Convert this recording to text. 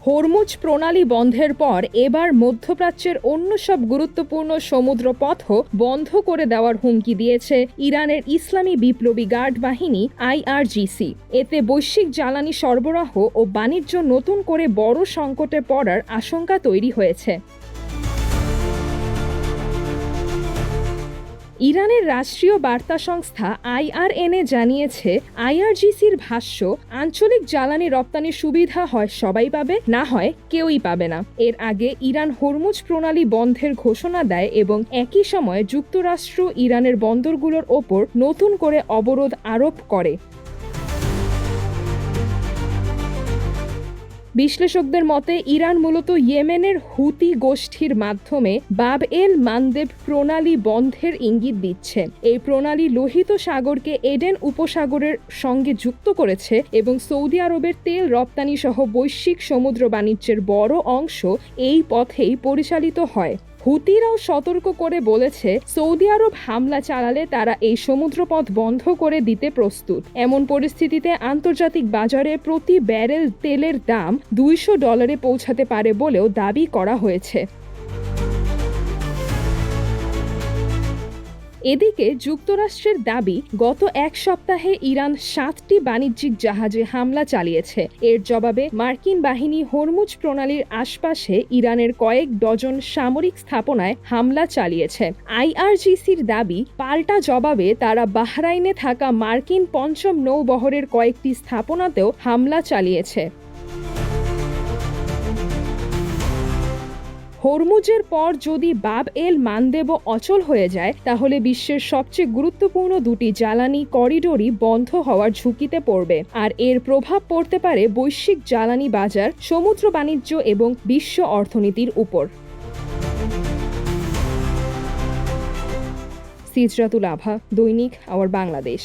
Hormuz প্রণালী বন্ধের পর এবার মধ্যপ্রাচ্যের অন্য সব গুরুত্বপূর্ণ সমুদ্রপথও বন্ধ করে দেওয়ার হুমকি দিয়েছে ইরানের ইসলামী বিপ্লবী গার্ড বাহিনী IRGC। এতে বৈশ্বিক জ্বালানি সরবরাহ ও বাণিজ্য নতুন করে বড় সংকটে পড়ার আশঙ্কা তৈরি হয়েছে। ইরানের রাষ্ট্রীয় বার্তা সংস্থা IRNA জানিয়েছে, IRGCর ভাষ্য, আঞ্চলিক জ্বালানি রপ্তানির সুবিধা হয় সবাই পাবে, না হয় কেউই পাবে না। এর আগে ইরান হরমুজ প্রণালী বন্ধের ঘোষণা দেয় এবং একই সময়ে যুক্তরাষ্ট্র ইরানের বন্দরগুলোর ওপর নতুন করে অবরোধ আরোপ করে। বিশ্লেষকদের মতে ইরান মূলত ইয়েমেনের হুতি গোষ্ঠীর মাধ্যমে বাব এল মানদেব প্রণালী বন্ধের ইঙ্গিত দিচ্ছে। এই প্রণালী লোহিত সাগরকে এডেন উপসাগরের সঙ্গে যুক্ত করেছে এবং সৌদি আরবের তেল রপ্তানি সহ বৈশ্বিক সমুদ্র বাণিজ্যের বড় অংশ এই পথেই পরিচালিত হয়। হুতিরাও সতর্ক করে বলেছে, সৌদি আরব হামলা চালালে তারা এই সমুদ্রপথ বন্ধ করে দিতে প্রস্তুত। এমন পরিস্থিতিতে আন্তর্জাতিক বাজারে প্রতি ব্যারেল তেলের দাম $200 পৌঁছাতে পারে বলেও দাবি করা হয়েছে। এদিকে যুক্তরাষ্ট্রের দাবি, গত এক সপ্তাহে ইরান 7টি বাণিজ্যিক জাহাজে হামলা চালিয়েছে। এর জবাবে মার্কিন বাহিনী হরমুজ প্রণালীর আশপাশে ইরানের কয়েক ডজন সামরিক স্থাপনায় হামলা চালিয়েছে। IRGCর দাবি, পাল্টা জবাবে তারা বাহরাইনে থাকা মার্কিন পঞ্চম নৌবহরের কয়েকটি স্থাপনাতেও হামলা চালিয়েছে। হরমুজের পর যদি বাব এল মানদেব অচল হয়ে যায়, তাহলে বিশ্বের সবচেয়ে গুরুত্বপূর্ণ দুটি জ্বালানি করিডোরই বন্ধ হওয়ার ঝুঁকিতে পড়বে, আর এর প্রভাব পড়তে পারে বৈশ্বিক জ্বালানি বাজার, সমুদ্র বাণিজ্য এবং বিশ্ব অর্থনীতির উপর। সিজরাতুল আভা, দৈনিক আওয়ার বাংলাদেশ।